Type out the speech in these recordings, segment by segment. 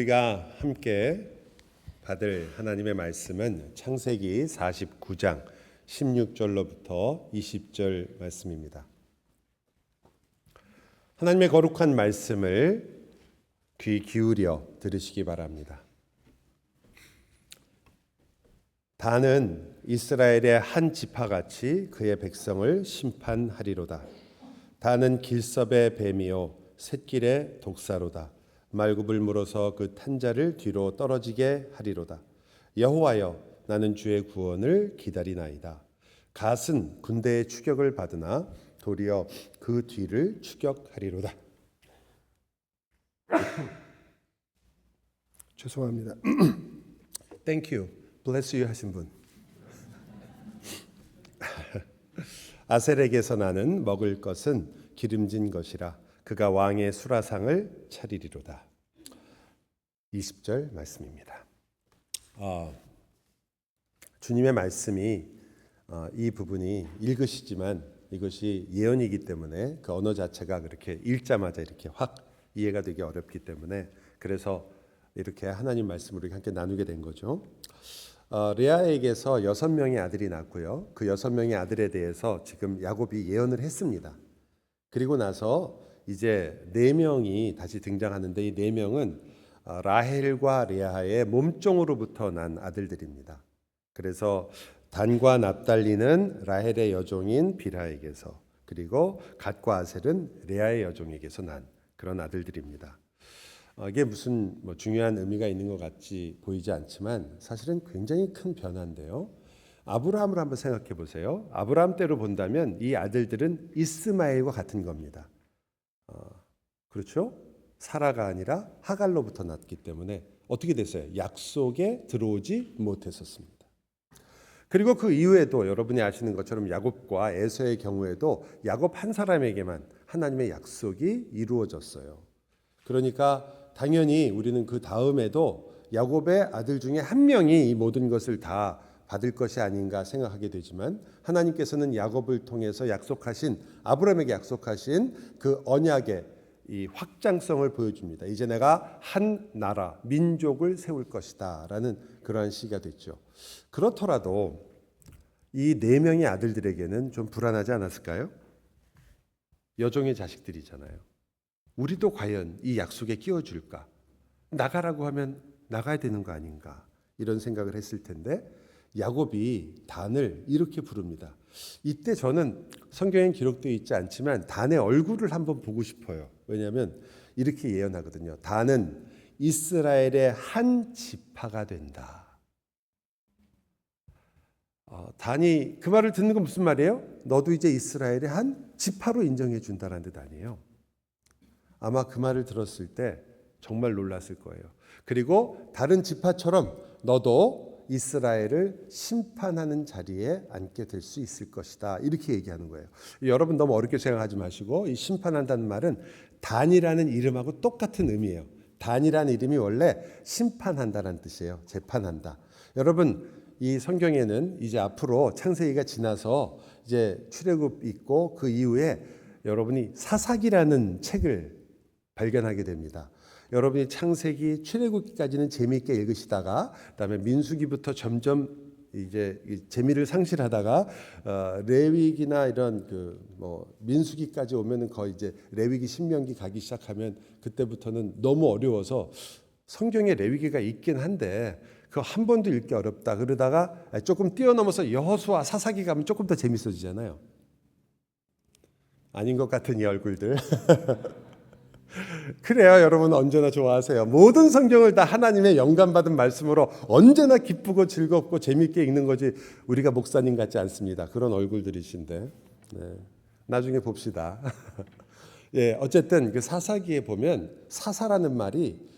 우리가 함께 받을 하나님의 말씀은 창세기 49장 16절로부터 20절 말씀입니다. 하나님의 거룩한 말씀을 귀 기울여 들으시기 바랍니다. 단은 이스라엘의 한 지파같이 그의 백성을 심판하리로다. 단은 길섭의 뱀이요 샛길의 독사로다. 말굽을 물어서 그 탄자를 뒤로 떨어지게 하리로다. 여호와여, 나는 주의 구원을 기다리나이다. 갓은 군대의 추격을 받으나 도리어 그 뒤를 추격하리로다. 죄송합니다. Thank you, bless you 하신 분. 아셀에게서 나는 먹을 것은 기름진 것이라 그가 왕의 수라상을 차리리로다. 20절 말씀입니다. 주님의 말씀이 이 부분이 읽으시지만 이것이 예언이기 때문에 그 언어 자체가 그렇게 읽자마자 이렇게 확 이해가 되기 어렵기 때문에 그래서 이렇게 하나님 말씀으로 함께 나누게 된 거죠. 레아에게서 6명의 아들이 낳고요. 그 6명의 아들에 대해서 지금 야곱이 예언을 했습니다. 그리고 나서 이제 4명이 다시 등장하는데 이 4명은 라헬과 레아의 몸종으로부터 난 아들들입니다. 그래서 단과 납달리는 라헬의 여종인 빌하에게서, 그리고 갓과 아셀은 레아의 여종에게서 난 그런 아들들입니다. 이게 무슨 중요한 의미가 있는 것 같이 보이지 않지만 사실은 굉장히 큰 변화인데요. 아브라함을 한번 생각해 보세요. 아브라함 때로 본다면 이 아들들은 이스마엘과 같은 겁니다. 그렇죠? 사라가 아니라 하갈로부터 났기 때문에 어떻게 됐어요? 약속에 들어오지 못했었습니다. 그리고 그 이후에도 여러분이 아시는 것처럼 야곱과 에서의 경우에도 야곱 한 사람에게만 하나님의 약속이 이루어졌어요. 그러니까 당연히 우리는 그 다음에도 야곱의 아들 중에 한 명이 이 모든 것을 다 받을 것이 아닌가 생각하게 되지만 하나님께서는 야곱을 통해서 약속하신, 아브라함에게 약속하신 그 언약의 이 확장성을 보여줍니다. 이제 내가 한 나라, 민족을 세울 것이다 라는 그러한 시기가 됐죠. 그렇더라도 이 4명의 아들들에게는 좀 불안하지 않았을까요? 여종의 자식들이잖아요. 우리도 과연 이 약속에 끼워줄까? 나가라고 하면 나가야 되는 거 아닌가? 이런 생각을 했을 텐데 야곱이 단을 이렇게 부릅니다. 이때 저는 성경에 기록되어 있지 않지만 단의 얼굴을 한번 보고 싶어요. 왜냐하면 이렇게 예언하거든요. 단은 이스라엘의 한 지파가 된다. 단이 그 말을 듣는 건 무슨 말이에요? 너도 이제 이스라엘의 한 지파로 인정해 준다는 뜻 아니에요. 아마 그 말을 들었을 때 정말 놀랐을 거예요. 그리고 다른 지파처럼 너도 이스라엘을 심판하는 자리에 앉게 될 수 있을 것이다. 이렇게 얘기하는 거예요. 여러분 너무 어렵게 생각하지 마시고 이 심판한다는 말은 단이라는 이름하고 똑같은 의미예요. 단이라는 이름이 원래 심판한다는 뜻이에요. 재판한다. 여러분 이 성경에는 이제 앞으로 창세기가 지나서 이제 출애굽 있고 그 이후에 여러분이 사사기라는 책을 발견하게 됩니다. 여러분이 창세기 출애굽기까지는 재미있게 읽으시다가 그다음에 민수기부터 점점 이제 재미를 상실하다가 레위기나 이런 민수기까지 오면은 거의 이제 레위기 신명기 가기 시작하면 그때부터는 너무 어려워서 성경에 레위기가 있긴 한데 그 한 번도 읽기 어렵다 그러다가 조금 뛰어넘어서 여호수아 사사기 가면 조금 더 재밌어지잖아요. 아닌 것 같은 이 얼굴들. 그래요. 여러분 언제나 좋아하세요. 모든 성경을 다 하나님의 영감받은 말씀으로 언제나 기쁘고 즐겁고 재미있게 읽는 거지 우리가 목사님 같지 않습니다. 그런 얼굴들이신데 나중에 봅시다. 예, 어쨌든 그 사사기에 보면 사사라는 말이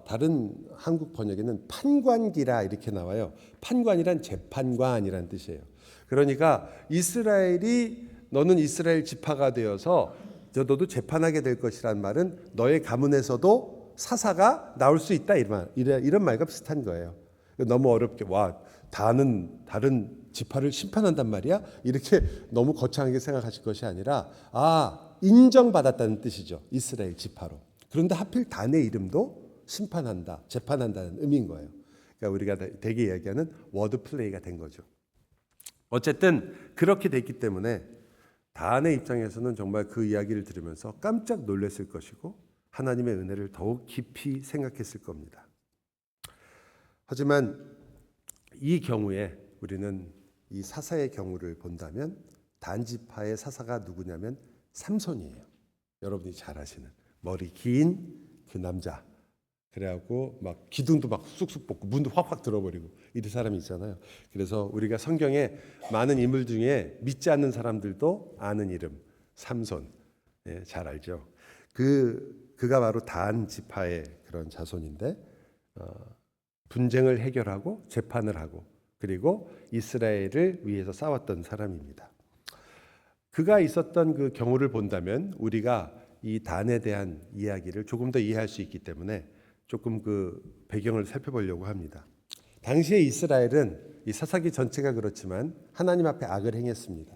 다른 한국 번역에는 판관기라 이렇게 나와요. 판관이란 재판관이란 뜻이에요. 그러니까 이스라엘이 너는 이스라엘 지파가 되어서 너도 재판하게 될 것이란 말은 너의 가문에서도 사사가 나올 수 있다 이런 말과 비슷한 거예요. 너무 어렵게 다른 지파를 심판한단 말이야? 이렇게 너무 거창하게 생각하실 것이 아니라 인정받았다는 뜻이죠. 이스라엘 지파로. 그런데 하필 단의 이름도 심판한다, 재판한다는 의미인 거예요. 그러니까 우리가 대개 이야기하는 워드 플레이가 된 거죠. 어쨌든 그렇게 됐기 때문에 다한의 입장에서는 정말 그 이야기를 들으면서 깜짝 놀랐을 것이고 하나님의 은혜를 더욱 깊이 생각했을 겁니다. 하지만 이 경우에 우리는 이 사사의 경우를 본다면 단지파의 사사가 누구냐면 삼손이에요. 여러분이 잘 아시는 머리 긴 그 남자. 그래갖고 막 기둥도 막 쑥쑥 뽑고 문도 확확 들어버리고 이런 사람이 있잖아요. 그래서 우리가 성경에 많은 인물 중에 믿지 않는 사람들도 아는 이름 삼손, 잘 알죠. 그가 바로 단 지파의 그런 자손인데 분쟁을 해결하고 재판을 하고 그리고 이스라엘을 위해서 싸웠던 사람입니다. 그가 있었던 그 경우를 본다면 우리가 이 단에 대한 이야기를 조금 더 이해할 수 있기 때문에 조금 그 배경을 살펴보려고 합니다. 당시에 이스라엘은 이 사사기 전체가 그렇지만 하나님 앞에 악을 행했습니다.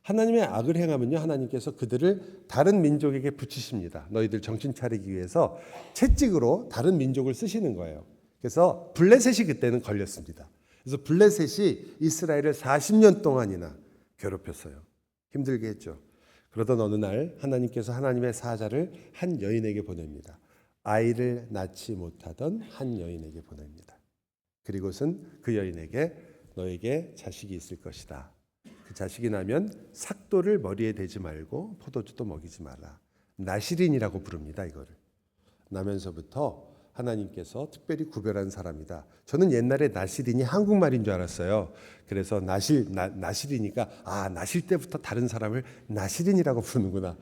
하나님의 악을 행하면요, 하나님께서 그들을 다른 민족에게 붙이십니다. 너희들 정신 차리기 위해서 채찍으로 다른 민족을 쓰시는 거예요. 그래서 블레셋이 그때는 걸렸습니다. 그래서 블레셋이 이스라엘을 40년 동안이나 괴롭혔어요. 힘들게 했죠. 그러던 어느 날 하나님께서 하나님의 사자를 한 여인에게 보냅니다. 아이를 낳지 못하던 한 여인에게 보냅니다. 그리고선 그 여인에게 너에게 자식이 있을 것이다. 그 자식이 나면 삭도를 머리에 대지 말고 포도주도 먹이지 마라. 나실인이라고 부릅니다. 이거를. 나면서부터 하나님께서 특별히 구별한 사람이다. 저는 옛날에 나실인이 한국말인 줄 알았어요. 그래서 나실이니까 나실 때부터 다른 사람을 나실인이라고 부르는구나.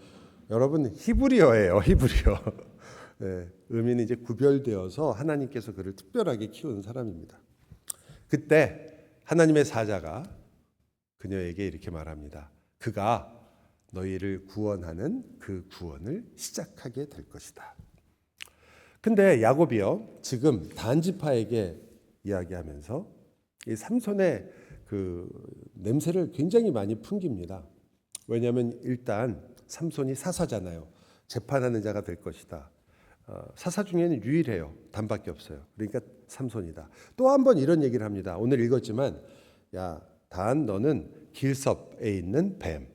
여러분 히브리어예요. 히브리어. 네, 의미는 이제 구별되어서 하나님께서 그를 특별하게 키운 사람입니다. 그때 하나님의 사자가 그녀에게 이렇게 말합니다. 그가 너희를 구원하는 그 구원을 시작하게 될 것이다. 근데 야곱이요, 지금 단지파에게 이야기하면서 이 삼손의 그 냄새를 굉장히 많이 풍깁니다. 왜냐하면 일단 삼손이 사사잖아요. 재판하는 자가 될 것이다. 사사 중에는 유일해요. 단밖에 없어요. 그러니까 삼손이다. 또 한 번 이런 얘기를 합니다. 오늘 읽었지만 야, 단 너는 길섭에 있는 뱀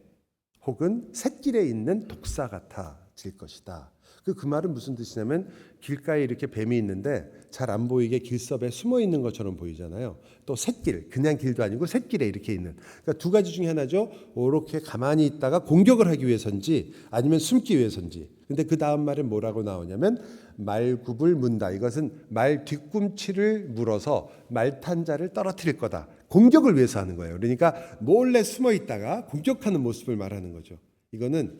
혹은 샛길에 있는 독사 같아질 것이다. 그 말은 무슨 뜻이냐면 길가에 이렇게 뱀이 있는데 잘 안 보이게 길섭에 숨어 있는 것처럼 보이잖아요. 또 샛길, 그냥 길도 아니고 샛길에 이렇게 있는. 그러니까 두 가지 중에 하나죠. 이렇게 가만히 있다가 공격을 하기 위해서인지 아니면 숨기 위해서인지. 근데 그 다음 말은 뭐라고 나오냐면 말굽을 문다. 이것은 말 뒤꿈치를 물어서 말탄 자를 떨어뜨릴 거다. 공격을 위해서 하는 거예요. 그러니까 몰래 숨어 있다가 공격하는 모습을 말하는 거죠. 이거는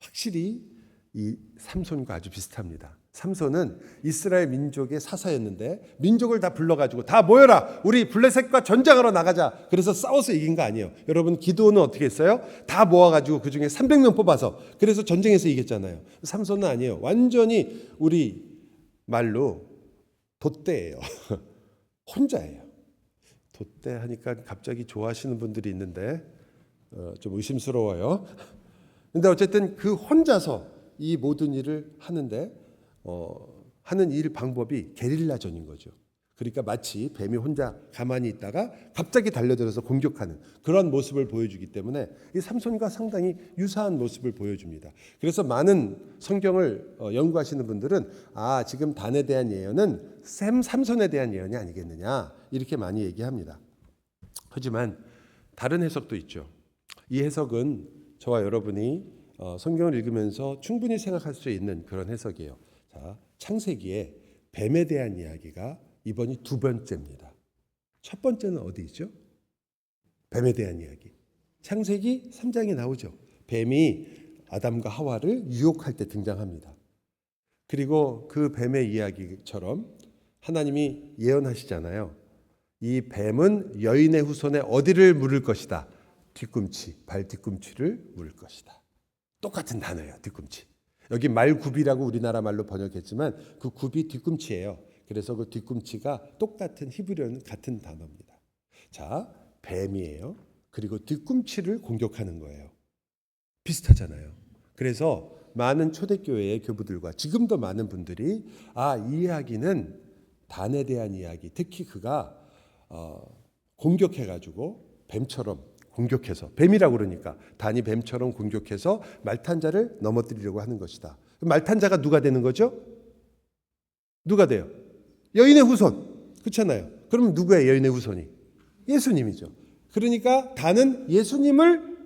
확실히 이 삼손과 아주 비슷합니다. 삼손은 이스라엘 민족의 사사였는데 민족을 다 불러가지고 다 모여라. 우리 블레셋과 전쟁하러 나가자. 그래서 싸워서 이긴 거 아니에요. 여러분 기드온은 어떻게 했어요? 다 모아가지고 그중에 300명 뽑아서 그래서 전쟁에서 이겼잖아요. 삼손은 아니에요. 완전히 우리 말로 돛대예요. 혼자예요. 돛대 하니까 갑자기 좋아하시는 분들이 있는데 좀 의심스러워요. 근데 어쨌든 그 혼자서 이 모든 일을 하는데 하는 일 방법이 게릴라전인 거죠. 그러니까 마치 뱀이 혼자 가만히 있다가 갑자기 달려들어서 공격하는 그런 모습을 보여주기 때문에 이 삼손과 상당히 유사한 모습을 보여줍니다. 그래서 많은 성경을 연구하시는 분들은 지금 단에 대한 예언은 삼손에 대한 예언이 아니겠느냐 이렇게 많이 얘기합니다. 하지만 다른 해석도 있죠. 이 해석은 저와 여러분이 성경을 읽으면서 충분히 생각할 수 있는 그런 해석이에요. 자, 창세기에 뱀에 대한 이야기가 이번이 두 번째입니다. 첫 번째는 어디 있죠? 뱀에 대한 이야기. 창세기 3장에 나오죠. 뱀이 아담과 하와를 유혹할 때 등장합니다. 그리고 그 뱀의 이야기처럼 하나님이 예언하시잖아요. 이 뱀은 여인의 후손에 어디를 물을 것이다. 뒤꿈치, 발 뒤꿈치를 물을 것이다. 똑같은 단어예요. 뒤꿈치. 여기 말굽이라고 우리나라 말로 번역했지만 그 굽이 뒤꿈치예요. 그래서 그 뒤꿈치가 똑같은 히브리어는 같은 단어입니다. 자, 뱀이에요. 그리고 뒤꿈치를 공격하는 거예요. 비슷하잖아요. 그래서 많은 초대교회의 교부들과 지금도 많은 분들이 이 이야기는 단에 대한 이야기, 특히 그가 공격해가지고 뱀처럼 공격해서, 뱀이라고 그러니까 단이 뱀처럼 공격해서 말탄자를 넘어뜨리려고 하는 것이다. 말탄자가 누가 되는 거죠? 누가 돼요? 여인의 후손. 그렇잖아요. 그럼 누구예요? 여인의 후손이? 예수님이죠. 그러니까 단은 예수님을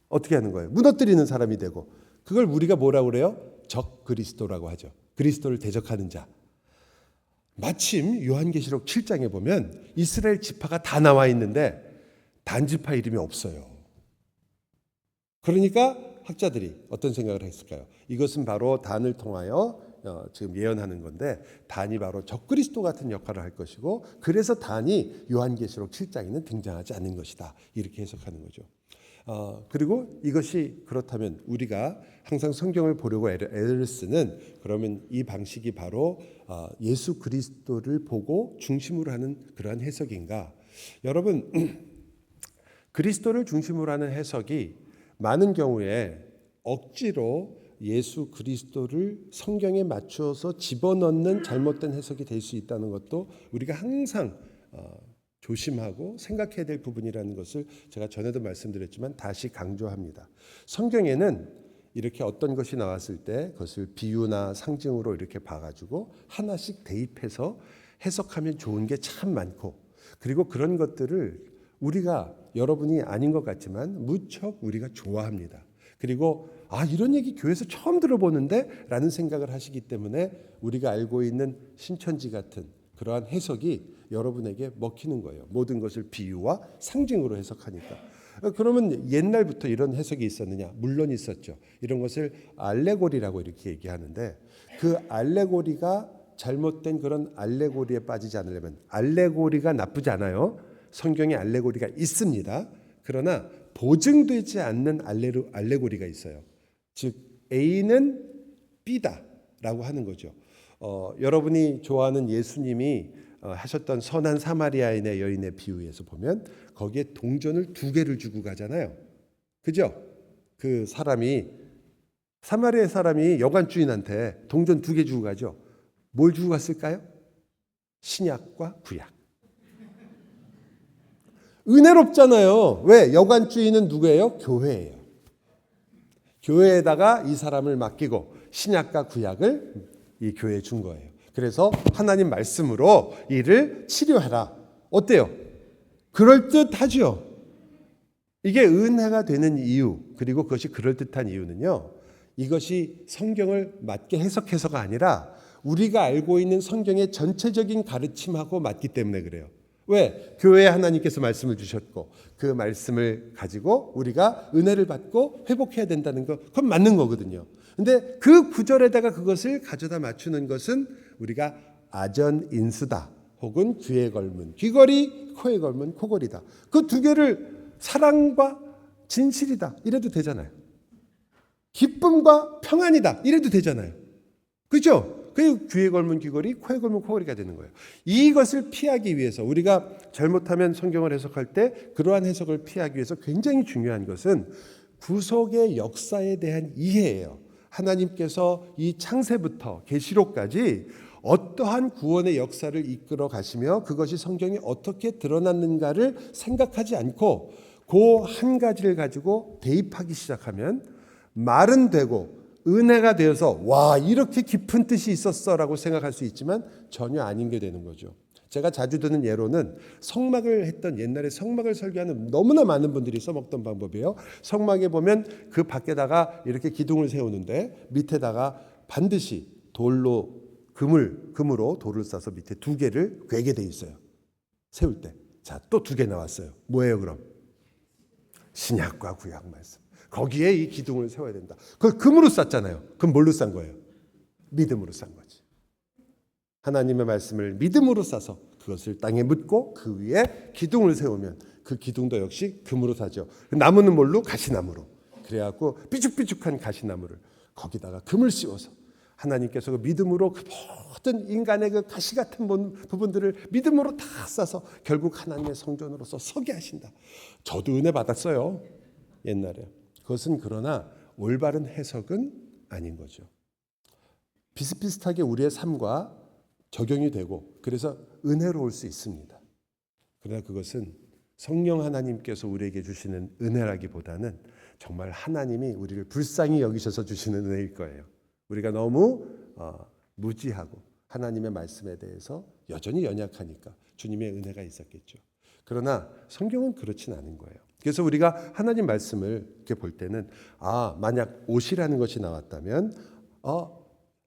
어떻게 하는 거예요? 무너뜨리는 사람이 되고, 그걸 우리가 뭐라고 그래요? 적 그리스도라고 하죠. 그리스도를 대적하는 자. 마침 요한계시록 7장에 보면 이스라엘 지파가 다 나와 있는데 단지파 이름이 없어요. 그러니까 학자들이 어떤 생각을 했을까요? 이것은 바로 단을 통하여 지금 예언하는 건데, 단이 바로 적그리스도 같은 역할을 할 것이고, 그래서 단이 요한계시록 7장에는 등장하지 않는 것이다. 이렇게 해석하는 거죠. 그리고 이것이 그렇다면 우리가 항상 성경을 보려고 애를 쓰는, 그러면 이 방식이 바로 예수 그리스도를 보고 중심으로 하는 그러한 해석인가? 여러분, 그리스도를 중심으로 하는 해석이 많은 경우에 억지로 예수 그리스도를 성경에 맞추어서 집어넣는 잘못된 해석이 될 수 있다는 것도 우리가 항상 조심하고 생각해야 될 부분이라는 것을 제가 전에도 말씀드렸지만 다시 강조합니다. 성경에는 이렇게 어떤 것이 나왔을 때 그것을 비유나 상징으로 이렇게 봐가지고 하나씩 대입해서 해석하면 좋은 게 참 많고, 그리고 그런 것들을 우리가, 여러분이 아닌 것 같지만 무척 우리가 좋아합니다. 그리고 이런 얘기 교회에서 처음 들어보는데 라는 생각을 하시기 때문에 우리가 알고 있는 신천지 같은 그러한 해석이 여러분에게 먹히는 거예요. 모든 것을 비유와 상징으로 해석하니까. 그러면 옛날부터 이런 해석이 있었느냐? 물론 있었죠. 이런 것을 알레고리라고 이렇게 얘기하는데, 그 알레고리가 잘못된 그런 알레고리에 빠지지 않으려면, 알레고리가 나쁘지 않아요. 성경에 알레고리가 있습니다. 그러나 보증되지 않는 알레고리가 있어요. 즉 A는 B다라고 하는 거죠. 여러분이 좋아하는 예수님이 하셨던 선한 사마리아인의 여인의 비유에서 보면 거기에 동전을 2개를 주고 가잖아요. 그죠? 그 사람이, 사마리아 사람이 여관 주인한테 동전 2개 주고 가죠. 뭘 주고 갔을까요? 신약과 구약. 은혜롭잖아요. 왜? 여관 주인은 누구예요? 교회예요. 교회에다가 이 사람을 맡기고 신약과 구약을 이 교회에 준 거예요. 그래서 하나님 말씀으로 이를 치료하라. 어때요? 그럴듯하죠. 이게 은혜가 되는 이유, 그리고 그것이 그럴듯한 이유는요, 이것이 성경을 맞게 해석해서가 아니라 우리가 알고 있는 성경의 전체적인 가르침하고 맞기 때문에 그래요. 왜? 교회에 하나님께서 말씀을 주셨고 그 말씀을 가지고 우리가 은혜를 받고 회복해야 된다는 거, 그건 맞는 거거든요. 근데 그 구절에다가 그것을 가져다 맞추는 것은 우리가 아전인수다, 혹은 귀에 걸문 귀걸이, 코에 걸문 코걸이다. 그 2개를 사랑과 진실이다 이래도 되잖아요. 기쁨과 평안이다 이래도 되잖아요. 그렇죠? 그 귀에 걸문 귀걸이, 코에 걸문 코걸이가 되는 거예요. 이것을 피하기 위해서, 우리가 잘못하면 성경을 해석할 때 그러한 해석을 피하기 위해서 굉장히 중요한 것은 구속의 역사에 대한 이해예요. 하나님께서 이 창세부터 계시록까지 어떠한 구원의 역사를 이끌어 가시며 그것이 성경에 어떻게 드러났는가를 생각하지 않고 그 한 가지를 가지고 대입하기 시작하면 말은 되고 은혜가 되어서 와, 이렇게 깊은 뜻이 있었어라고 생각할 수 있지만 전혀 아닌 게 되는 거죠. 제가 자주 드는 예로는 성막을 했던, 옛날에 성막을 설계하는 너무나 많은 분들이 써먹던 방법이에요. 성막에 보면 그 밖에다가 이렇게 기둥을 세우는데 밑에다가 반드시 돌로, 금으로 돌을 싸서 밑에 2개를 괴게 돼 있어요. 세울 때. 자, 또 2개 나왔어요. 뭐예요 그럼? 신약과 구약 말씀. 거기에 이 기둥을 세워야 된다. 그걸 금으로 쌌잖아요. 그럼 뭘로 싼 거예요? 믿음으로 싼 거지. 하나님의 말씀을 믿음으로 싸서 그것을 땅에 묻고 그 위에 기둥을 세우면 그 기둥도 역시 금으로 사죠. 나무는 뭘로? 가시나무로. 그래갖고 삐죽삐죽한 가시나무를 거기다가 금을 씌워서 하나님께서 그 믿음으로 그 모든 인간의 그 가시 같은 부분들을 믿음으로 다 싸서 결국 하나님의 성전으로서 서게 하신다. 저도 은혜 받았어요. 옛날에. 그것은 그러나 올바른 해석은 아닌 거죠. 비슷비슷하게 우리의 삶과 적용이 되고 그래서 은혜로울 수 있습니다. 그러나 그것은 성령 하나님께서 우리에게 주시는 은혜라기보다는 정말 하나님이 우리를 불쌍히 여기셔서 주시는 은혜일 거예요. 우리가 너무 무지하고 하나님의 말씀에 대해서 여전히 연약하니까 주님의 은혜가 있었겠죠. 그러나 성경은 그렇진 않은 거예요. 그래서 우리가 하나님 말씀을 이렇게 볼 때는 만약 옷이라는 것이 나왔다면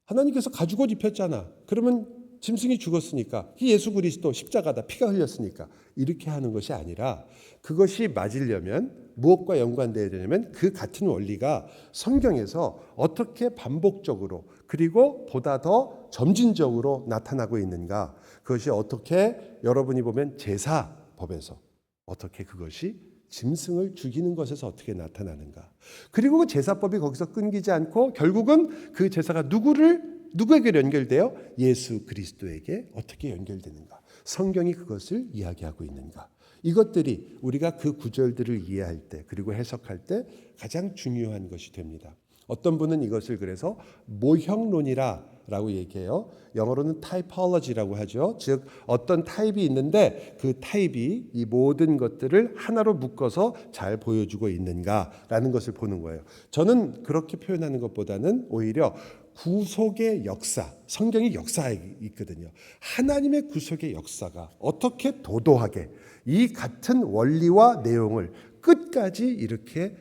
하나님께서 가죽옷 입혔잖아. 그러면 짐승이 죽었으니까 예수 그리스도 십자가다. 피가 흘렸으니까 이렇게 하는 것이 아니라 그것이 맞으려면 무엇과 연관되어야 되냐면 그 같은 원리가 성경에서 어떻게 반복적으로 그리고 보다 더 점진적으로 나타나고 있는가. 그것이 어떻게 여러분이 보면 제사법에서 어떻게 그것이 짐승을 죽이는 것에서 어떻게 나타나는가. 그리고 그 제사법이 거기서 끊기지 않고 결국은 그 제사가 누구에게 연결돼요? 예수 그리스도에게 어떻게 연결되는가. 성경이 그것을 이야기하고 있는가. 이것들이 우리가 그 구절들을 이해할 때 그리고 해석할 때 가장 중요한 것이 됩니다. 어떤 분은 이것을 그래서 모형론이라고 얘기해요. 영어로는 typology라고 하죠. 즉 어떤 타입이 있는데 그 타입이 이 모든 것들을 하나로 묶어서 잘 보여주고 있는가라는 것을 보는 거예요. 저는 그렇게 표현하는 것보다는 오히려 구속의 역사, 성경이 역사에 있거든요. 하나님의 구속의 역사가 어떻게 도도하게 이 같은 원리와 내용을 끝까지 이렇게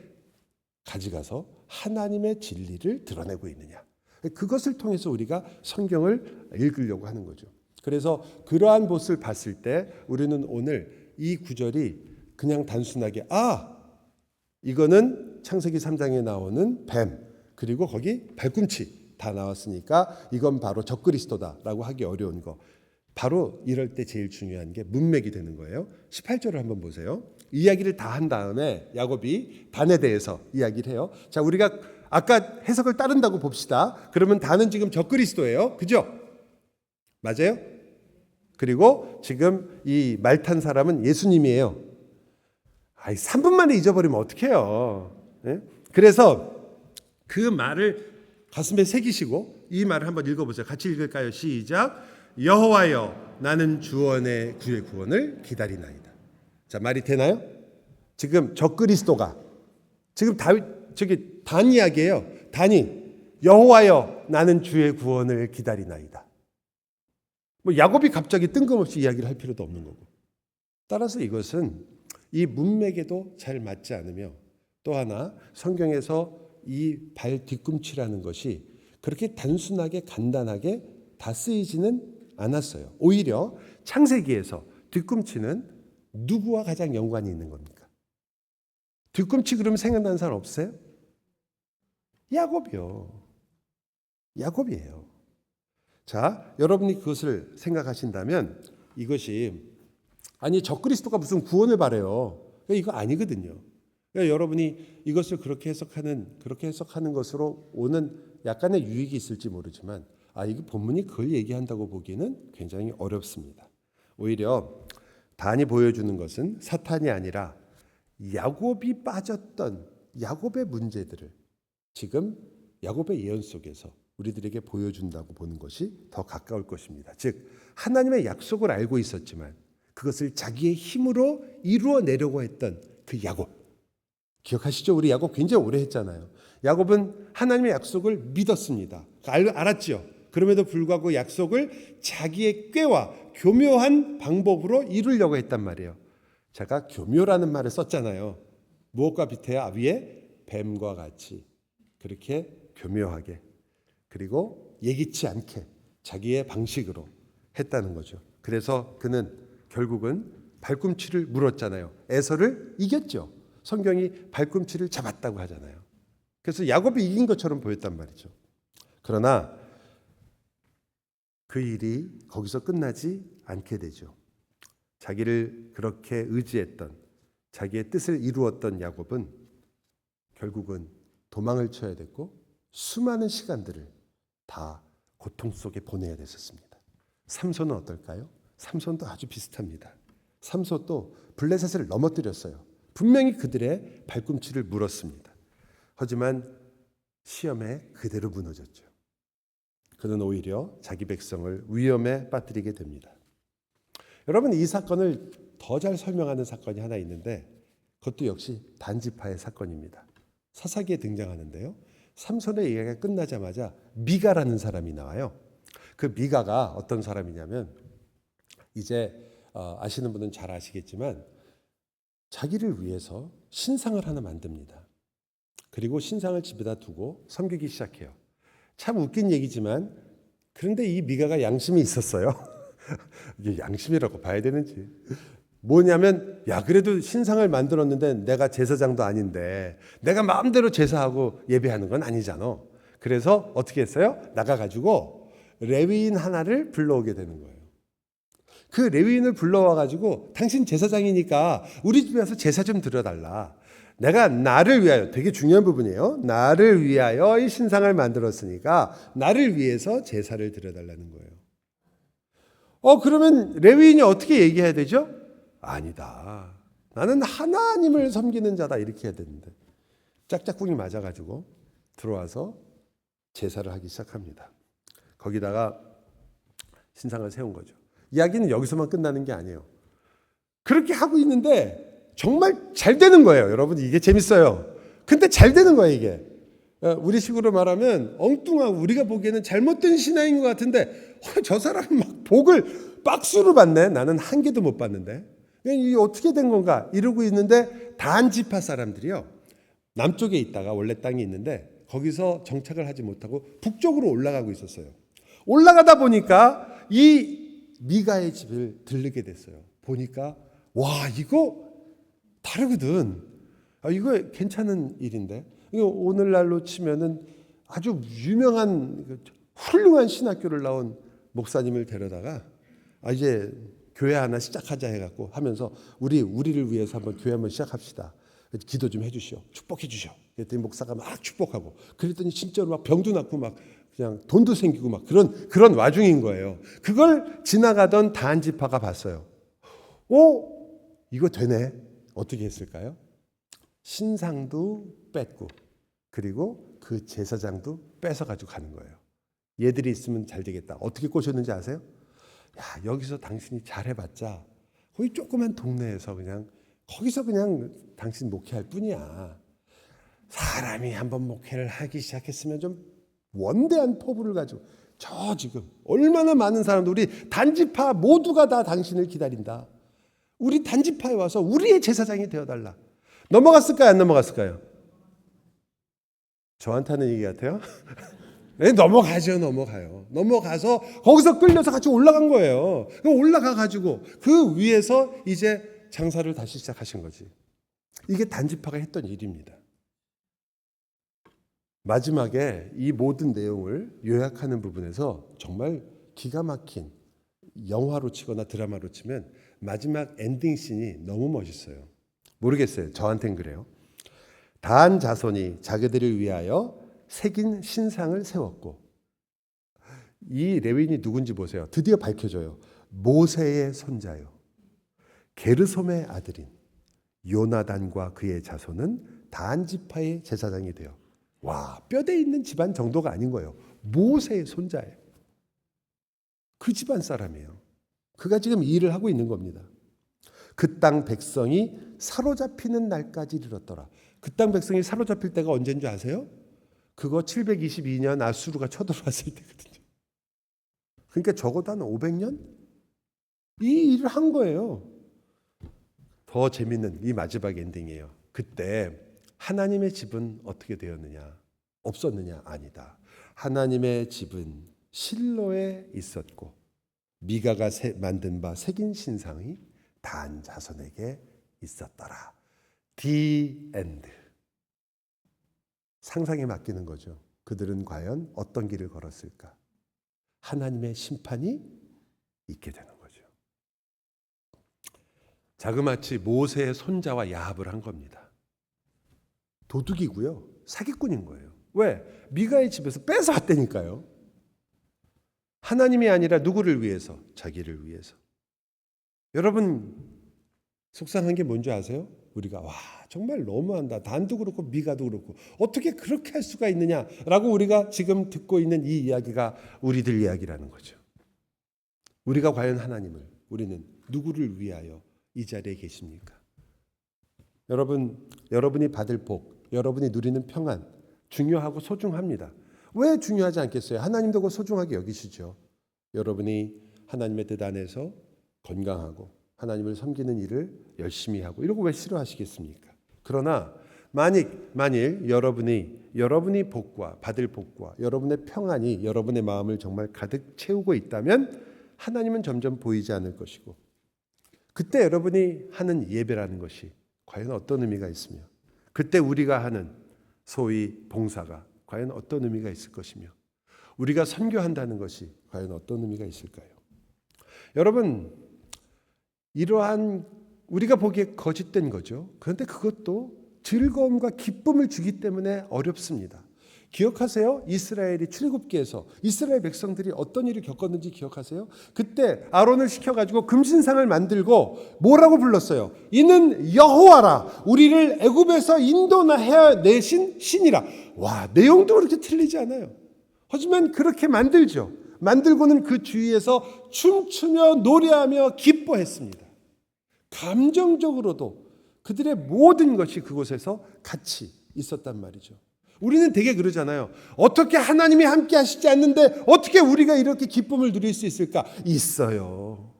가져가서 하나님의 진리를 드러내고 있느냐. 그것을 통해서 우리가 성경을 읽으려고 하는 거죠. 그래서 그러한 것을 봤을 때 우리는 오늘 이 구절이 그냥 단순하게 이거는 창세기 3장에 나오는 뱀 그리고 거기 발꿈치 다 나왔으니까 이건 바로 적그리스도다라고 하기 어려운 거. 바로 이럴 때 제일 중요한 게 문맥이 되는 거예요. 18절을 한번 보세요. 이야기를 다 한 다음에 야곱이 단에 대해서 이야기를 해요. 자, 우리가 아까 해석을 따른다고 봅시다. 그러면 단은 지금 적그리스도예요. 그죠? 맞아요? 그리고 지금 이 말 탄 사람은 예수님이에요. 3분 만에 잊어버리면 어떡해요. 네? 그래서 그 말을 가슴에 새기시고 이 말을 한번 읽어보세요. 같이 읽을까요? 시작. 여호와여 나는 주의 구원을 기다리나이다. 자, 말이 되나요? 지금 적그리스도가 지금 단 이야기예요. 단이 여호와여 나는 주의 구원을 기다리나이다. 야곱이 갑자기 뜬금없이 이야기를 할 필요도 없는 거고. 따라서 이것은 이 문맥에도 잘 맞지 않으며 또 하나 성경에서 이 발 뒤꿈치라는 것이 그렇게 단순하게 간단하게 다 쓰이지는 않았어요. 오히려 창세기에서 뒤꿈치는 누구와 가장 연관이 있는 겁니까? 뒤꿈치 그러면 생각나는 사람 없어요? 야곱이요. 야곱이에요. 자, 여러분이 그것을 생각하신다면 이것이 적그리스도가 무슨 구원을 바래요. 이거 아니거든요. 그러니까 여러분이 이것을 그렇게 해석하는 것으로 오는 약간의 유익이 있을지 모르지만 이게 본문이 그걸 얘기한다고 보기에는 굉장히 어렵습니다. 오히려 단이 보여주는 것은 사탄이 아니라 야곱이 빠졌던 야곱의 문제들을 지금 야곱의 예언 속에서 우리들에게 보여준다고 보는 것이 더 가까울 것입니다. 즉 하나님의 약속을 알고 있었지만 그것을 자기의 힘으로 이루어내려고 했던 그 야곱. 기억하시죠? 우리 야곱 굉장히 오래 했잖아요. 야곱은 하나님의 약속을 믿었습니다. 알았죠? 그럼에도 불구하고 약속을 자기의 꾀와 교묘한 방법으로 이루려고 했단 말이에요. 제가 교묘라는 말을 썼잖아요. 무엇과 비슷해요? 위에 뱀과 같이 그렇게 교묘하게 그리고 예기치 않게 자기의 방식으로 했다는 거죠. 그래서 그는 결국은 발꿈치를 물었잖아요. 에서를 이겼죠. 성경이 발꿈치를 잡았다고 하잖아요. 그래서 야곱이 이긴 것처럼 보였단 말이죠. 그러나 그 일이 거기서 끝나지 않게 되죠. 자기를 그렇게 의지했던 자기의 뜻을 이루었던 야곱은 결국은 도망을 쳐야 됐고 수많은 시간들을 다 고통 속에 보내야 됐었습니다. 삼손은 어떨까요? 삼손도 아주 비슷합니다. 삼손도 블레셋을 넘어뜨렸어요. 분명히 그들의 발꿈치를 물었습니다. 하지만 시험에 그대로 무너졌죠. 그는 오히려 자기 백성을 위험에 빠뜨리게 됩니다. 여러분, 이 사건을 더 잘 설명하는 사건이 하나 있는데 그것도 역시 단지파의 사건입니다. 사사기에 등장하는데요. 삼손의 이야기가 끝나자마자 미가라는 사람이 나와요. 그 미가가 어떤 사람이냐면 이제 아시는 분은 잘 아시겠지만 자기를 위해서 신상을 하나 만듭니다. 그리고 신상을 집에다 두고 섬기기 시작해요. 참 웃긴 얘기지만 그런데 이 미가가 양심이 있었어요. 이게 양심이라고 봐야 되는지. 뭐냐면 야 그래도 신상을 만들었는데 내가 제사장도 아닌데 내가 마음대로 제사하고 예배하는 건 아니잖아. 그래서 어떻게 했어요? 나가가지고 레위인 하나를 불러오게 되는 거예요. 그 레위인을 불러와가지고 당신 제사장이니까 우리 집에 와서 제사 좀 드려달라. 내가 나를 위하여, 되게 중요한 부분이에요. 나를 위하여 이 신상을 만들었으니까 나를 위해서 제사를 드려달라는 거예요. 그러면 레위인이 어떻게 얘기해야 되죠? 아니다. 나는 하나님을 섬기는 자다. 이렇게 해야 되는데 짝짝꿍이 맞아가지고 들어와서 제사를 하기 시작합니다. 거기다가 신상을 세운 거죠. 이야기는 여기서만 끝나는 게 아니에요. 그렇게 하고 있는데 정말 잘 되는 거예요. 여러분 이게 재밌어요. 근데 잘 되는 거예요 이게. 우리식으로 말하면 엉뚱하고 우리가 보기에는 잘못된 신앙인 것 같은데 저 사람은 막 복을 박수로 받네. 나는 한 개도 못 받는데. 이게 어떻게 된 건가 이러고 있는데 단지파 사람들이요. 남쪽에 있다가 원래 땅이 있는데 거기서 정착을 하지 못하고 북쪽으로 올라가고 있었어요. 올라가다 보니까 이 미가의 집을 들르게 됐어요. 보니까 와 이거 다르거든. 이거 괜찮은 일인데. 이거 오늘날로 치면은 아주 유명한 훌륭한 신학교를 나온 목사님을 데려다가 이제 교회 하나 시작하자 해갖고 하면서 우리를 위해서 한번 교회 한번 시작합시다. 기도 좀 해주시오. 축복해 주시오. 그랬더니 목사가 막 축복하고 그랬더니 진짜로 막 병도 낫고 막 그냥 돈도 생기고 막 그런 와중인 거예요. 그걸 지나가던 단지파가 봤어요. 이거 되네. 어떻게 했을까요? 신상도 뺐고 그리고 그 제사장도 뺏어가지고 가는 거예요. 얘들이 있으면 잘 되겠다. 어떻게 꼬셨는지 아세요? 야 여기서 당신이 잘해봤자 거기 조그만 동네에서 그냥 거기서 그냥 당신 목회할 뿐이야. 사람이 한번 목회를 하기 시작했으면 좀 원대한 포부를 가지고 저 지금 얼마나 많은 사람들 우리 단지파 모두가 다 당신을 기다린다. 우리 단지파에 와서 우리의 제사장이 되어달라. 넘어갔을까요? 안 넘어갔을까요? 저한테 하는 얘기 같아요? 네, 넘어가요. 넘어가서 거기서 끌려서 같이 올라간 거예요. 올라가가지고 그 위에서 이제 장사를 다시 시작하신 거지. 이게 단지파가 했던 일입니다. 마지막에 이 모든 내용을 요약하는 부분에서 정말 기가 막힌 영화로 치거나 드라마로 치면 마지막 엔딩 씬이 너무 멋있어요. 모르겠어요. 저한텐 그래요. 단 자손이 자기들을 위하여 새긴 신상을 세웠고 이 레위인이 누군지 보세요. 드디어 밝혀져요. 모세의 손자요. 게르솜의 아들인 요나단과 그의 자손은 단 지파의 제사장이 돼요. 와, 뼈대 있는 집안 정도가 아닌 거예요. 모세의 손자예요. 그 집안 사람이에요. 그가 지금 이 일을 하고 있는 겁니다. 그 땅 백성이 사로잡히는 날까지 이르렀더라. 그 땅 백성이 사로잡힐 때가 언제인 줄 아세요? 그거 722년 아수르가 쳐들어왔을 때거든요. 그러니까 적어도 한 500년? 이 일을 한 거예요. 더 재밌는 이 마지막 엔딩이에요. 그때 하나님의 집은 어떻게 되었느냐? 없었느냐? 아니다. 하나님의 집은 실로에 있었고 미가가 만든 바 새긴 신상이 단 자손에게 있었더라. The end. 상상에 맡기는 거죠. 그들은 과연 어떤 길을 걸었을까? 하나님의 심판이 있게 되는 거죠. 자그마치 모세의 손자와 야합을 한 겁니다. 도둑이고요. 사기꾼인 거예요. 왜? 미가의 집에서 뺏어왔다니까요. 하나님이 아니라 누구를 위해서? 자기를 위해서. 여러분 속상한 게 뭔지 아세요? 우리가 와 정말 너무한다. 단도 그렇고 미가도 그렇고 어떻게 그렇게 할 수가 있느냐라고 우리가 지금 듣고 있는 이 이야기가 우리들 이야기라는 거죠. 우리가 과연 하나님을 우리는 누구를 위하여 이 자리에 계십니까? 여러분이 받을 복, 여러분이 누리는 평안 중요하고 소중합니다. 왜 중요하지 않겠어요? 하나님도 그거 소중하게 여기시죠. 여러분이 하나님의 뜻 안에서 건강하고 하나님을 섬기는 일을 열심히 하고 이런 거 왜 싫어하시겠습니까? 그러나 만일 여러분이 복과 받을 복과 여러분의 평안이 여러분의 마음을 정말 가득 채우고 있다면 하나님은 점점 보이지 않을 것이고 그때 여러분이 하는 예배라는 것이 과연 어떤 의미가 있으며 그때 우리가 하는 소위 봉사가 과연 어떤 의미가 있을 것이며 우리가 선교한다는 것이 과연 어떤 의미가 있을까요? 여러분 이러한 우리가 보기에 거짓된 거죠. 그런데 그것도 즐거움과 기쁨을 주기 때문에 어렵습니다. 기억하세요? 이스라엘이 출애굽기에서 이스라엘 백성들이 어떤 일을 겪었는지 기억하세요? 그때 아론을 시켜가지고 금신상을 만들고 뭐라고 불렀어요? 이는 여호와라 우리를 애굽에서 인도해내신 신이라. 와 내용도 그렇게 틀리지 않아요. 하지만 그렇게 만들죠. 만들고는 그 주위에서 춤추며 노래하며 기뻐했습니다. 감정적으로도 그들의 모든 것이 그곳에서 같이 있었단 말이죠. 우리는 되게 그러잖아요. 어떻게 하나님이 함께 하시지 않는데 어떻게 우리가 이렇게 기쁨을 누릴 수 있을까? 있어요.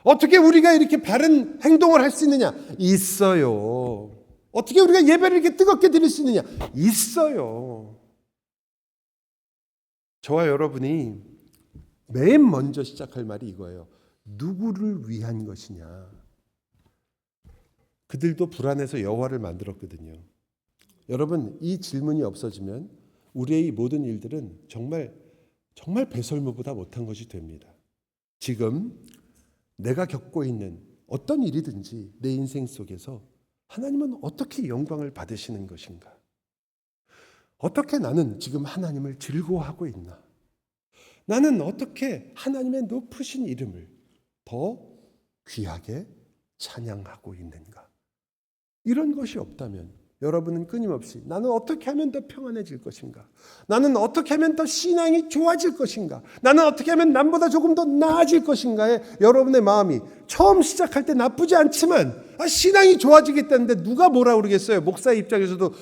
어떻게 우리가 이렇게 바른 행동을 할 수 있느냐? 있어요. 어떻게 우리가 예배를 이렇게 뜨겁게 드릴 수 있느냐? 있어요. 저와 여러분이 맨 먼저 시작할 말이 이거예요. 누구를 위한 것이냐? 그들도 불안해서 여호와를 만들었거든요. 여러분 이 질문이 없어지면 우리의 이 모든 일들은 정말 배설물보다 못한 것이 됩니다. 지금 내가 겪고 있는 어떤 일이든지 내 인생 속에서 하나님은 어떻게 영광을 받으시는 것인가? 어떻게 나는 지금 하나님을 즐거워하고 있나? 나는 어떻게 하나님의 높으신 이름을 더 귀하게 찬양하고 있는가? 이런 것이 없다면 여러분은 끊임없이 나는 어떻게 하면 더 평안해질 것인가? 나는 어떻게 하면 더 신앙이 좋아질 것인가? 나는 어떻게 하면 남보다 조금 더 나아질 것인가에 여러분의 마음이 처음 시작할 때 나쁘지 않지만 신앙이 좋아지겠다는데 누가 뭐라 그러겠어요? 목사의 입장에서도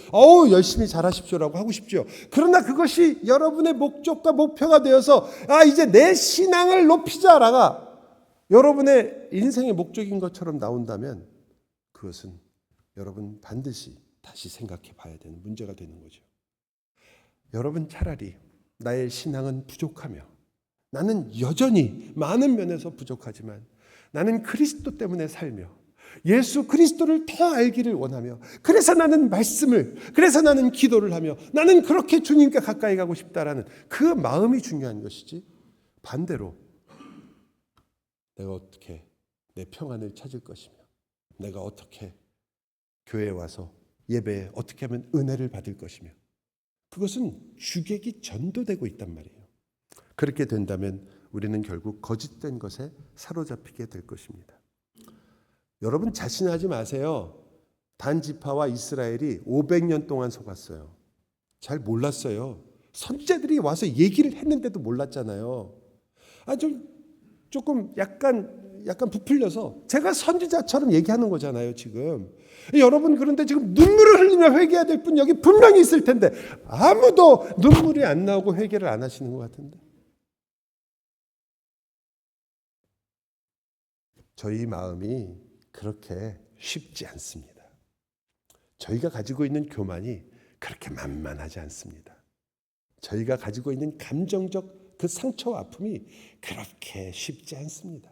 열심히 잘하십시오라고 하고 싶죠. 그러나 그것이 여러분의 목적과 목표가 되어서 이제 내 신앙을 높이자라가 여러분의 인생의 목적인 것처럼 나온다면 그것은 여러분 반드시 다시 생각해 봐야 되는 문제가 되는 거죠. 여러분 차라리 나의 신앙은 부족하며 나는 여전히 많은 면에서 부족하지만 나는 그리스도 때문에 살며 예수 그리스도를 더 알기를 원하며 그래서 나는 기도를 하며 나는 그렇게 주님께 가까이 가고 싶다라는 그 마음이 중요한 것이지 반대로 내가 어떻게 내 평안을 찾을 것이며 내가 어떻게 교회에 와서 예배에 어떻게 하면 은혜를 받을 것이며 그것은 주객이 전도되고 있단 말이에요. 그렇게 된다면 우리는 결국 거짓된 것에 사로잡히게 될 것입니다. 여러분 자신하지 마세요. 단지파와 이스라엘이 500년 동안 속았어요. 잘 몰랐어요. 선지자들이 와서 얘기를 했는데도 몰랐잖아요. 조금 약간 부풀려서 제가 선지자처럼 얘기하는 거잖아요, 지금. 여러분 그런데 지금 눈물을 흘리며 회개해야 될 분 여기 분명히 있을 텐데 아무도 눈물이 안 나오고 회개를 안 하시는 것 같은데. 저희 마음이 그렇게 쉽지 않습니다. 저희가 가지고 있는 교만이 그렇게 만만하지 않습니다. 저희가 가지고 있는 감정적 그 상처와 아픔이 그렇게 쉽지 않습니다.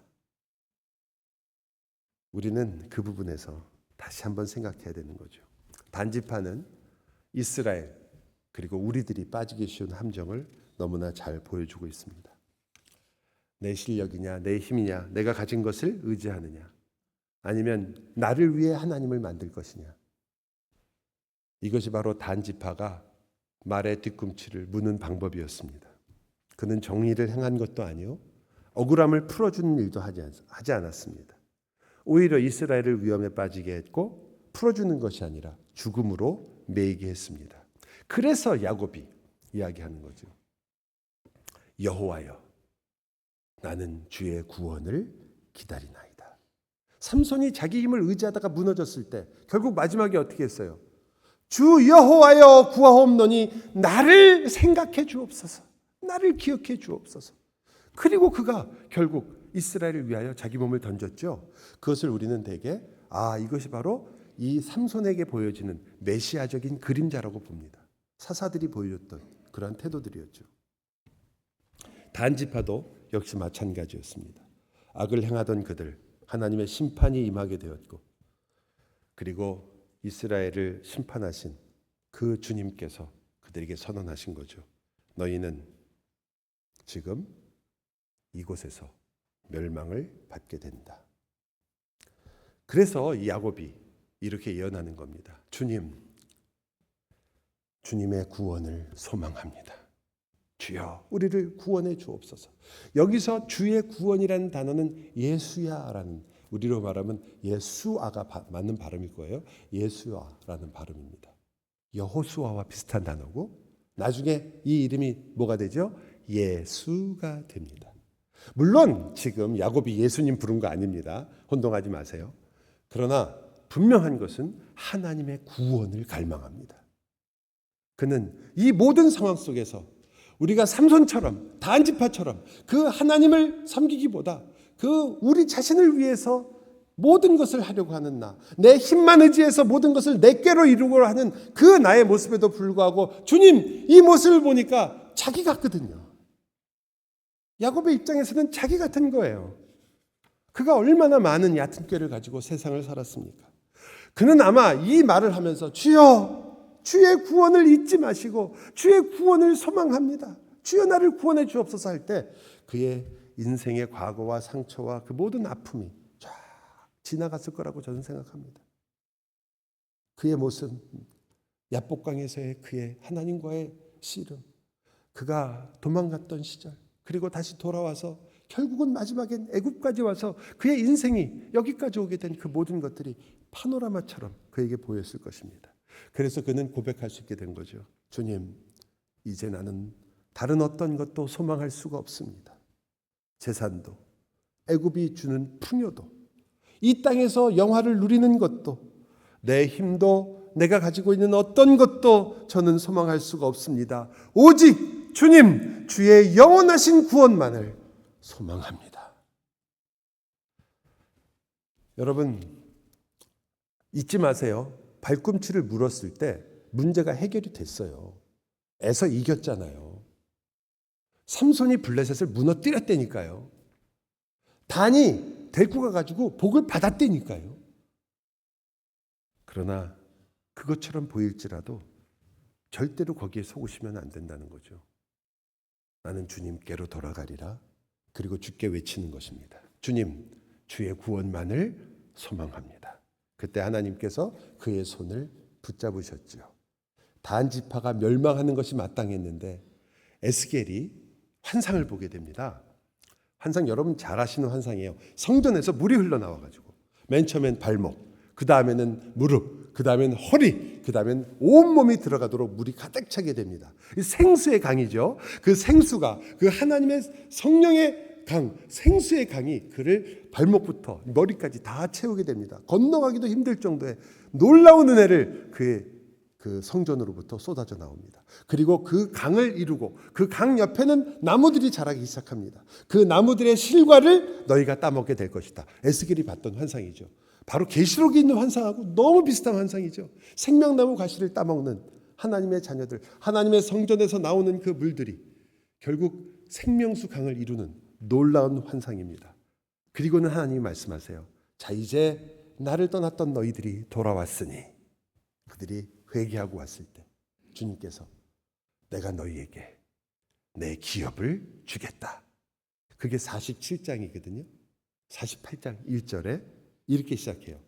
우리는 그 부분에서 다시 한번 생각해야 되는 거죠. 단지파는 이스라엘 그리고 우리들이 빠지기 쉬운 함정을 너무나 잘 보여주고 있습니다. 내 실력이냐 내 힘이냐 내가 가진 것을 의지하느냐 아니면 나를 위해 하나님을 만들 것이냐. 이것이 바로 단지파가 말의 뒤꿈치를 무는 방법이었습니다. 그는 정의를 행한 것도 아니요 억울함을 풀어주는 일도 하지 않았습니다. 오히려 이스라엘을 위험에 빠지게 했고 풀어주는 것이 아니라 죽음으로 매이게 했습니다. 그래서 야곱이 이야기하는 거죠. 여호와여, 나는 주의 구원을 기다리나이다. 삼손이 자기 힘을 의지하다가 무너졌을 때 결국 마지막에 어떻게 했어요? 주 여호와여 구하옵노니 나를 생각해 주옵소서. 나를 기억해 주옵소서. 그리고 그가 결국 이스라엘을 위하여 자기 몸을 던졌죠. 그것을 우리는 대개 이것이 바로 이 삼손에게 보여지는 메시아적인 그림자라고 봅니다. 사사들이 보여줬던 그러한 태도들이었죠. 단지파도 역시 마찬가지였습니다. 악을 행하던 그들, 하나님의 심판이 임하게 되었고, 그리고 이스라엘을 심판하신 그 주님께서 그들에게 선언하신 거죠. 너희는 지금 이곳에서 멸망을 받게 된다. 그래서 이 야곱이 이렇게 예언하는 겁니다. 주님의 구원을 소망합니다. 주여 우리를 구원해 주옵소서. 여기서 주의 구원이라는 단어는 예수야라는, 우리로 말하면 예수아가 맞는 발음일 거예요. 예수아라는 발음입니다. 여호수아와 비슷한 단어고 나중에 이 이름이 뭐가 되죠? 예수가 됩니다. 물론 지금 야곱이 예수님 부른 거 아닙니다. 혼동하지 마세요. 그러나 분명한 것은 하나님의 구원을 갈망합니다. 그는 이 모든 상황 속에서 우리가 삼손처럼 단지파처럼 그 하나님을 섬기기보다 그 우리 자신을 위해서 모든 것을 하려고 하는 내 힘만 의지해서 모든 것을 내게로 이루고자 하는 그 나의 모습에도 불구하고 주님 이 모습을 보니까 자기 같거든요. 야곱의 입장에서는 자기 같은 거예요. 그가 얼마나 많은 얕은 꾀를 가지고 세상을 살았습니까? 그는 아마 이 말을 하면서 주여 주의 구원을 잊지 마시고 주의 구원을 소망합니다. 주여 나를 구원해 주옵소서 할 때 그의 인생의 과거와 상처와 그 모든 아픔이 쫙 지나갔을 거라고 저는 생각합니다. 그의 모습, 야복강에서의 그의 하나님과의 씨름, 그가 도망갔던 시절, 그리고 다시 돌아와서 결국은 마지막엔 애굽까지 와서 그의 인생이 여기까지 오게 된 그 모든 것들이 파노라마처럼 그에게 보였을 것입니다. 그래서 그는 고백할 수 있게 된 거죠. 주님, 이제 나는 다른 어떤 것도 소망할 수가 없습니다. 재산도, 애굽이 주는 풍요도, 이 땅에서 영화를 누리는 것도, 내 힘도, 내가 가지고 있는 어떤 것도 저는 소망할 수가 없습니다. 오직 주님, 주의 영원하신 구원만을 소망합니다. 여러분, 잊지 마세요. 발꿈치를 물었을 때 문제가 해결이 됐어요. 에서 이겼잖아요. 삼손이 블레셋을 무너뜨렸다니까요. 단이 데리고 가가지고 복을 받았다니까요. 그러나 그것처럼 보일지라도 절대로 거기에 속으시면 안 된다는 거죠. 나는 주님께로 돌아가리라. 그리고 주께 외치는 것입니다. 주님, 주의 구원만을 소망합니다. 그때 하나님께서 그의 손을 붙잡으셨죠. 단지파가 멸망하는 것이 마땅했는데 에스겔이 환상을 보게 됩니다. 환상 여러분 잘 아시는 환상이에요. 성전에서 물이 흘러나와가지고 맨 처음엔 발목, 그 다음에는 무릎, 그 다음엔 허리, 그 다음엔 온몸이 들어가도록 물이 가득 차게 됩니다. 생수의 강이죠. 그 생수가 그 하나님의 성령의 강, 생수의 강이 그를 발목부터 머리까지 다 채우게 됩니다. 건너가기도 힘들 정도의 놀라운 은혜를 그의 그 성전으로부터 쏟아져 나옵니다. 그리고 그 강을 이루고 그 강 옆에는 나무들이 자라기 시작합니다. 그 나무들의 실과를 너희가 따먹게 될 것이다. 에스겔이 봤던 환상이죠. 바로 계시록에 있는 환상하고 너무 비슷한 환상이죠. 생명나무 가시를 따먹는 하나님의 자녀들, 하나님의 성전에서 나오는 그 물들이 결국 생명수 강을 이루는 놀라운 환상입니다. 그리고는 하나님이 말씀하세요. 자, 이제 나를 떠났던 너희들이 돌아왔으니, 그들이 회개하고 왔을 때 주님께서 내가 너희에게 내 기업을 주겠다. 그게 47장이거든요. 48장 1절에 이렇게 시작해요.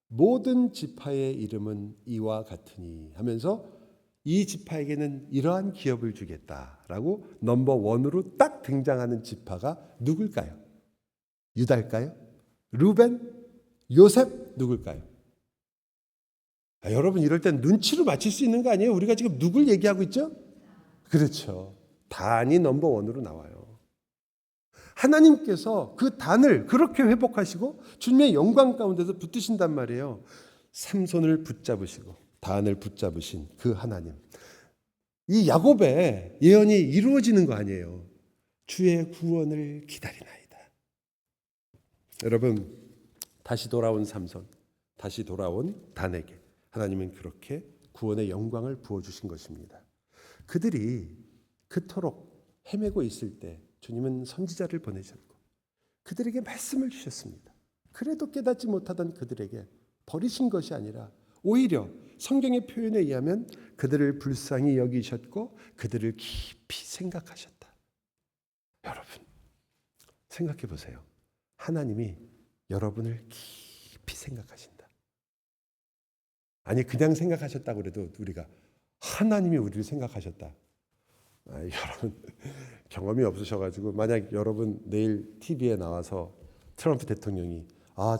모든 지파의 이름은 이와 같으니 하면서 이 지파에게는 이러한 기업을 주겠다라고 넘버 원으로 딱 등장하는 지파가 누굴까요? 유다일까요? 루벤? 요셉 누굴까요? 여러분 이럴 땐 눈치로 맞힐 수 있는 거 아니에요? 우리가 지금 누굴 얘기하고 있죠? 그렇죠. 단이 넘버원으로 나와요. 하나님께서 그 단을 그렇게 회복하시고 주님의 영광 가운데서 붙드신단 말이에요. 삼손을 붙잡으시고 단을 붙잡으신 그 하나님. 이 야곱의 예언이 이루어지는 거 아니에요. 주의 구원을 기다리나이다. 여러분 다시 돌아온 삼손, 다시 돌아온 단에게 하나님은 그렇게 구원의 영광을 부어주신 것입니다. 그들이 그토록 헤매고 있을 때 주님은 선지자를 보내셨고 그들에게 말씀을 주셨습니다. 그래도 깨닫지 못하던 그들에게 버리신 것이 아니라 오히려 성경의 표현에 의하면 그들을 불쌍히 여기셨고 그들을 깊이 생각하셨다. 여러분 생각해 보세요. 하나님이 여러분을 깊이 생각하신다. 아니 그냥 생각하셨다고 그래도 우리가 하나님이 우리를 생각하셨다. 여러분 경험이 없으셔가지고 만약 여러분 내일 TV에 나와서 트럼프 대통령이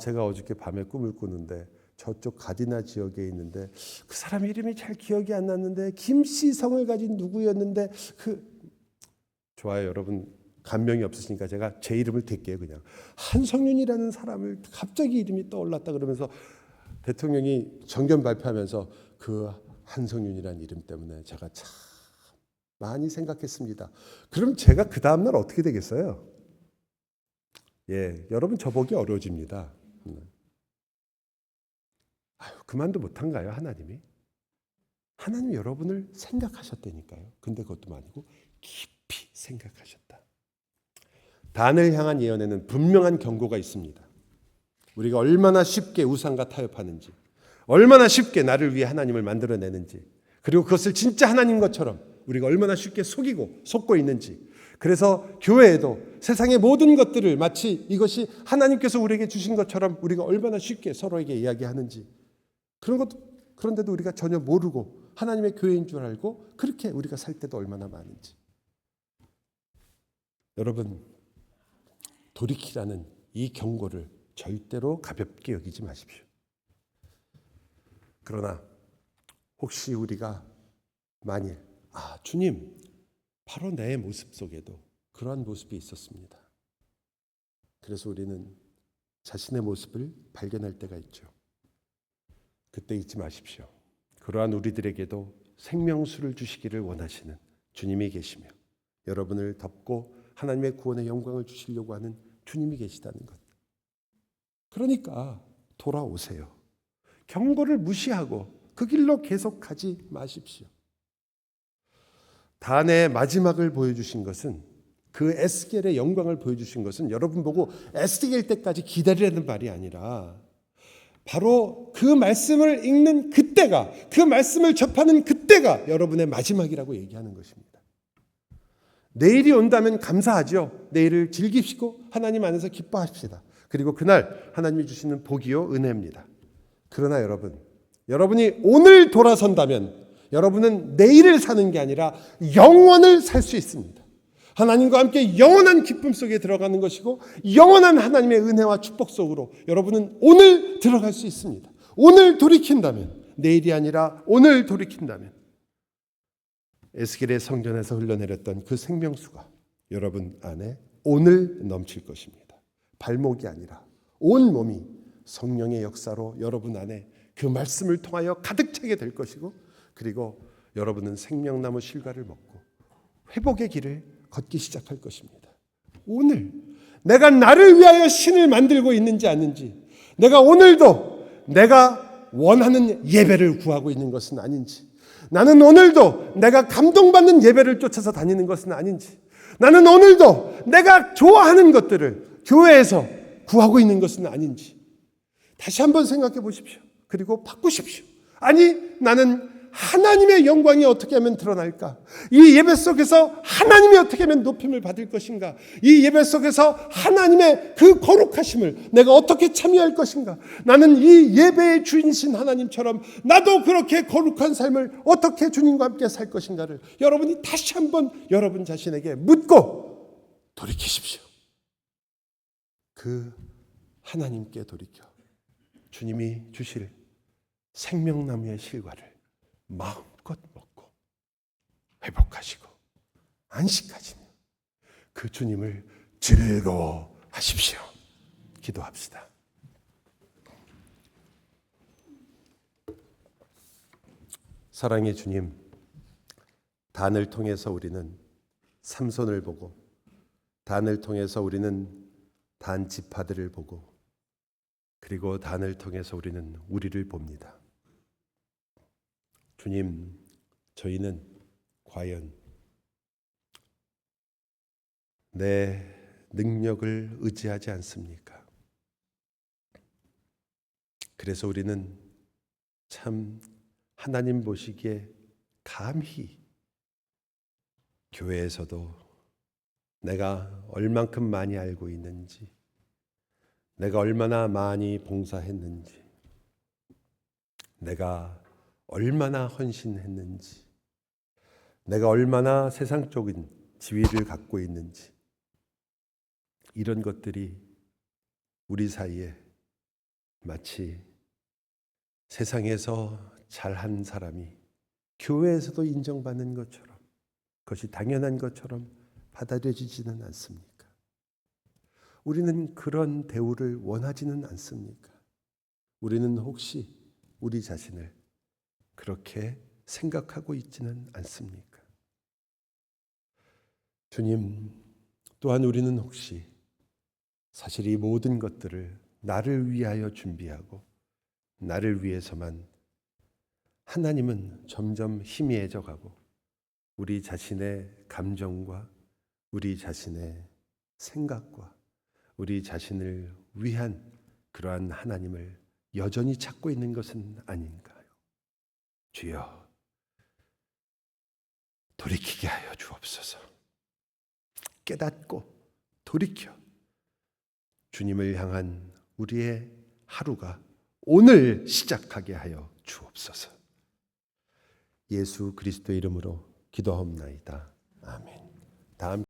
제가 어저께 밤에 꿈을 꾸는데 저쪽 가디나 지역에 있는데 그 사람 이름이 잘 기억이 안 났는데 김씨성을 가진 누구였는데 좋아요. 여러분 감명이 없으시니까 제가 제 이름을 댈게요. 그냥 한성윤이라는 사람을 갑자기 이름이 떠올랐다 그러면서 대통령이 정견 발표하면서 그 한성윤이라는 이름 때문에 제가 참 많이 생각했습니다. 그럼 제가 그 다음날 어떻게 되겠어요? 여러분 저보기 어려워집니다. 그만도 못한가요? 하나님이 여러분을 생각하셨다니까요. 근데 그것도 아니고 깊이 생각하셨다. 단을 향한 예언에는 분명한 경고가 있습니다. 우리가 얼마나 쉽게 우상과 타협하는지, 얼마나 쉽게 나를 위해 하나님을 만들어내는지, 그리고 그것을 진짜 하나님 것처럼 우리가 얼마나 쉽게 속고 있는지. 그래서 교회에도 세상의 모든 것들을 마치 이것이 하나님께서 우리에게 주신 것처럼 우리가 얼마나 쉽게 서로에게 이야기하는지, 그런데도 우리가 전혀 모르고 하나님의 교회인 줄 알고 그렇게 우리가 살 때도 얼마나 많은지. 여러분 돌이키라는 이 경고를 절대로 가볍게 여기지 마십시오. 그러나 혹시 우리가 만일 주님 바로 내 모습 속에도 그러한 모습이 있었습니다. 그래서 우리는 자신의 모습을 발견할 때가 있죠. 그때 잊지 마십시오. 그러한 우리들에게도 생명수를 주시기를 원하시는 주님이 계시며 여러분을 덮고 하나님의 구원의 영광을 주시려고 하는 주님이 계시다는 것. 그러니까 돌아오세요. 경고를 무시하고 그 길로 계속 가지 마십시오. 단의 마지막을 보여주신 것은, 그 에스겔의 영광을 보여주신 것은 여러분 보고 에스겔 때까지 기다리라는 말이 아니라 바로 그 말씀을 읽는 그때가, 그 말씀을 접하는 그때가 여러분의 마지막이라고 얘기하는 것입니다. 내일이 온다면 감사하죠. 내일을 즐깁시고 하나님 안에서 기뻐합시다. 그리고 그날 하나님이 주시는 복이요 은혜입니다. 그러나 여러분이 오늘 돌아선다면 여러분은 내일을 사는 게 아니라 영원을 살 수 있습니다. 하나님과 함께 영원한 기쁨 속에 들어가는 것이고 영원한 하나님의 은혜와 축복 속으로 여러분은 오늘 들어갈 수 있습니다. 오늘 돌이킨다면, 내일이 아니라 오늘 돌이킨다면 에스겔의 성전에서 흘러내렸던 그 생명수가 여러분 안에 오늘 넘칠 것입니다. 발목이 아니라 온 몸이 성령의 역사로 여러분 안에 그 말씀을 통하여 가득 차게 될 것이고, 그리고 여러분은 생명나무 실과를 먹고 회복의 길을 걷기 시작할 것입니다. 오늘 내가 나를 위하여 신을 만들고 있는지 아닌지, 내가 오늘도 내가 원하는 예배를 구하고 있는 것은 아닌지, 나는 오늘도 내가 감동받는 예배를 쫓아서 다니는 것은 아닌지, 나는 오늘도 내가 좋아하는 것들을 교회에서 구하고 있는 것은 아닌지 다시 한번 생각해 보십시오. 그리고 바꾸십시오. 아니, 나는 하나님의 영광이 어떻게 하면 드러날까? 이 예배 속에서 하나님이 어떻게 하면 높임을 받을 것인가? 이 예배 속에서 하나님의 그 거룩하심을 내가 어떻게 참여할 것인가? 나는 이 예배의 주인이신 하나님처럼 나도 그렇게 거룩한 삶을 어떻게 주님과 함께 살 것인가를 여러분이 다시 한번 여러분 자신에게 묻고 돌이키십시오. 그 하나님께 돌이켜 주님이 주실 생명나무의 실과를 마음껏 먹고 회복하시고 안식하시며 그 주님을 즐거워하십시오. 기도합시다. 사랑의 주님, 단을 통해서 우리는 삼손을 보고, 단을 통해서 우리는 단 지파들을 보고, 그리고 단을 통해서 우리는 우리를 봅니다. 주님, 저희는 과연 내 능력을 의지하지 않습니까? 그래서 우리는 참 하나님 보시기에 감히 교회에서도 내가 얼만큼 많이 알고 있는지, 내가 얼마나 많이 봉사했는지, 내가 얼마나 헌신했는지, 내가 얼마나 세상적인 지위를 갖고 있는지, 이런 것들이 우리 사이에 마치 세상에서 잘한 사람이 교회에서도 인정받는 것처럼, 그것이 당연한 것처럼 받아들여지지는 않습니까? 우리는 그런 대우를 원하지는 않습니까? 우리는 혹시 우리 자신을 그렇게 생각하고 있지는 않습니까? 주님, 또한 우리는 혹시 사실 이 모든 것들을 나를 위하여 준비하고 나를 위해서만, 하나님은 점점 희미해져 가고 우리 자신의 감정과 우리 자신의 생각과 우리 자신을 위한 그러한 하나님을 여전히 찾고 있는 것은 아닌가요? 주여, 돌이키게 하여 주옵소서. 깨닫고 돌이켜 주님을 향한 우리의 하루가 오늘 시작하게 하여 주옵소서. 예수 그리스도의 이름으로 기도하옵나이다. 아멘. 다음